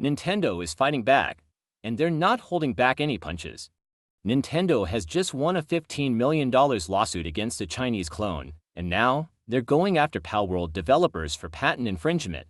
Nintendo is fighting back, and they're not holding back any punches. Nintendo has just won a $15 million lawsuit against a Chinese clone, and now they're going after Palworld developers for patent infringement.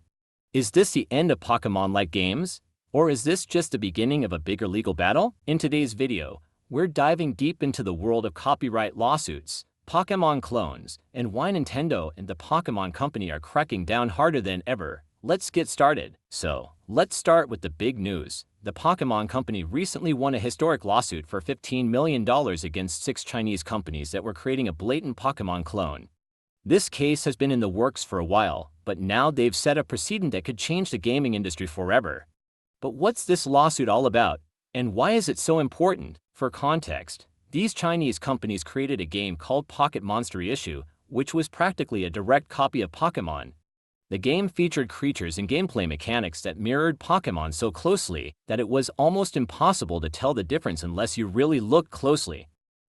Is this the end of Pokémon-like games? Or is this just the beginning of a bigger legal battle? In today's video, we're diving deep into the world of copyright lawsuits, Pokémon clones, and why Nintendo and the Pokémon Company are cracking down harder than ever. Let's get started. So, let's start with the big news. The Pokémon Company recently won a historic lawsuit for $15 million against 6 Chinese companies that were creating a blatant Pokémon clone. This case has been in the works for a while, but now they've set a precedent that could change the gaming industry forever. But what's this lawsuit all about, and why is it so important? For context, these Chinese companies created a game called Pocket Monster Issue, which was practically a direct copy of Pokémon. The game featured creatures and gameplay mechanics that mirrored Pokémon so closely that it was almost impossible to tell the difference unless you really looked closely.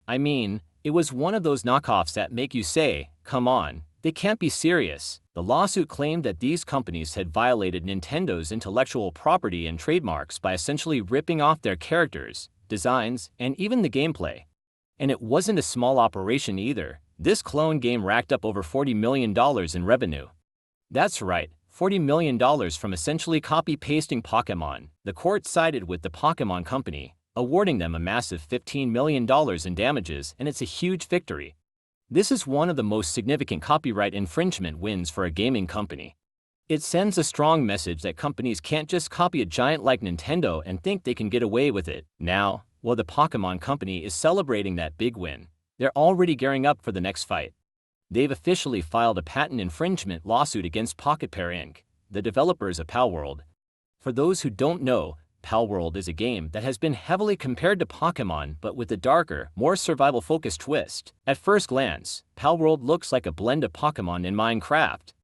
I mean, it was one of those knockoffs that make you say, come on, they can't be serious. The lawsuit claimed that these companies had violated Nintendo's intellectual property and trademarks by essentially ripping off their characters, designs, and even the gameplay. And it wasn't a small operation either. This clone game racked up over $40 million in revenue. That's right, $40 million from essentially copy-pasting Pokémon. The court sided with the Pokémon Company, awarding them a massive $15 million in damages, and it's a huge victory. This is one of the most significant copyright infringement wins for a gaming company. It sends a strong message that companies can't just copy a giant like Nintendo and think they can get away with it. Now, while the Pokémon Company is celebrating that big win, they're already gearing up for the next fight. They've officially filed a patent infringement lawsuit against Pocket Pair Inc., the developers of Palworld. For those who don't know, Palworld is a game that has been heavily compared to Pokémon but with a darker, more survival-focused twist. At first glance, Palworld looks like a blend of Pokémon and Minecraft.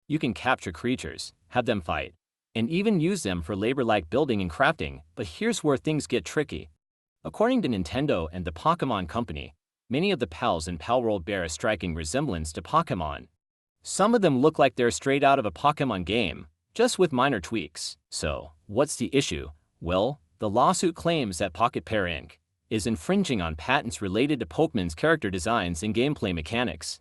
You can capture creatures, have them fight, and even use them for labor-like building and crafting, but here's where things get tricky. According to Nintendo and the Pokémon Company, many of the pals in Palworld bear a striking resemblance to Pokémon. Some of them look like they're straight out of a Pokémon game, just with minor tweaks. So, what's the issue? Well, the lawsuit claims that Pocket Pair Inc. is infringing on patents related to Pokemon's character designs and gameplay mechanics.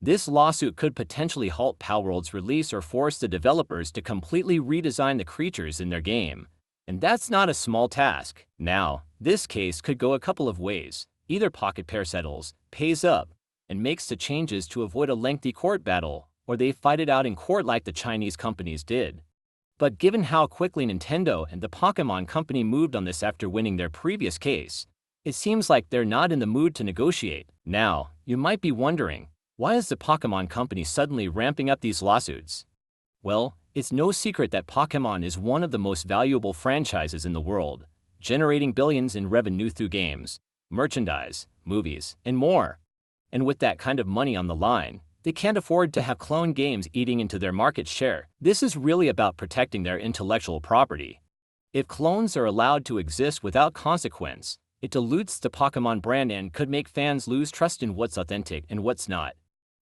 This lawsuit could potentially halt Palworld's release or force the developers to completely redesign the creatures in their game. And that's not a small task. Now, this case could go a couple of ways. Either Pocket Pair settles, pays up, and makes the changes to avoid a lengthy court battle, or they fight it out in court like the Chinese companies did. But given how quickly Nintendo and the Pokémon Company moved on this after winning their previous case, it seems like they're not in the mood to negotiate. Now, you might be wondering, why is the Pokémon Company suddenly ramping up these lawsuits? Well, it's no secret that Pokémon is one of the most valuable franchises in the world, generating billions in revenue through games, merchandise, movies, and more. And with that kind of money on the line, they can't afford to have clone games eating into their market share. This is really about protecting their intellectual property. If clones are allowed to exist without consequence, it dilutes the Pokémon brand and could make fans lose trust in what's authentic and what's not.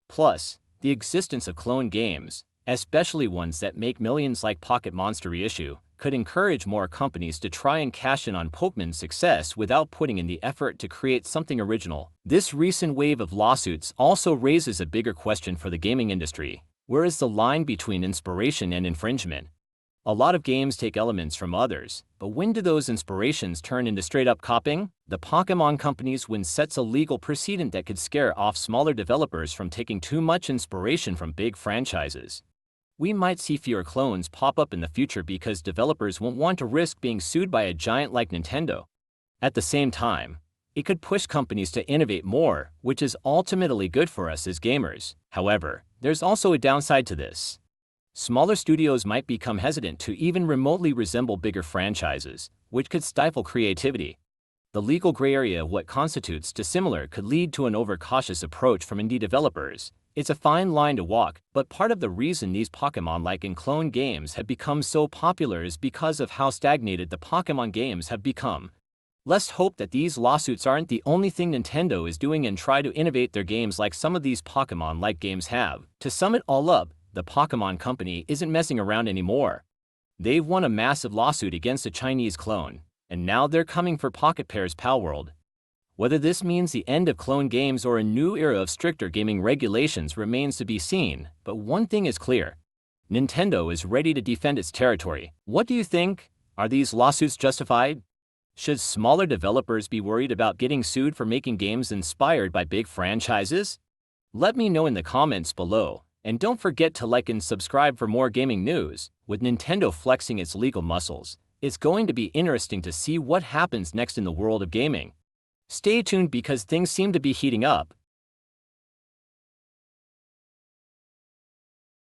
Plus, the existence of clone games, especially ones that make millions like Pocket Monster Reissue, could encourage more companies to try and cash in on Pokemon's success without putting in the effort to create something original. This recent wave of lawsuits also raises a bigger question for the gaming industry. Where is the line between inspiration and infringement? A lot of games take elements from others, but when do those inspirations turn into straight-up copying? The Pokémon Company's win sets a legal precedent that could scare off smaller developers from taking too much inspiration from big franchises. We might see fewer clones pop up in the future because developers won't want to risk being sued by a giant like Nintendo. At the same time, it could push companies to innovate more, which is ultimately good for us as gamers. However, there's also a downside to this. Smaller studios might become hesitant to even remotely resemble bigger franchises, which could stifle creativity. The legal gray area of what constitutes dissimilar could lead to an overcautious approach from indie developers. It's a fine line to walk, but part of the reason these Pokémon-like and clone games have become so popular is because of how stagnated the Pokémon games have become. Let's hope that these lawsuits aren't the only thing Nintendo is doing and try to innovate their games like some of these Pokémon-like games have. To sum it all up, the Pokémon Company isn't messing around anymore. They've won a massive lawsuit against a Chinese clone, and now they're coming for Pocket Pair's Palworld. Whether this means the end of clone games or a new era of stricter gaming regulations remains to be seen, but one thing is clear. Nintendo is ready to defend its territory. What do you think? Are these lawsuits justified? Should smaller developers be worried about getting sued for making games inspired by big franchises? Let me know in the comments below, and don't forget to like and subscribe for more gaming news. With Nintendo flexing its legal muscles, it's going to be interesting to see what happens next in the world of gaming. Stay tuned because things seem to be heating up,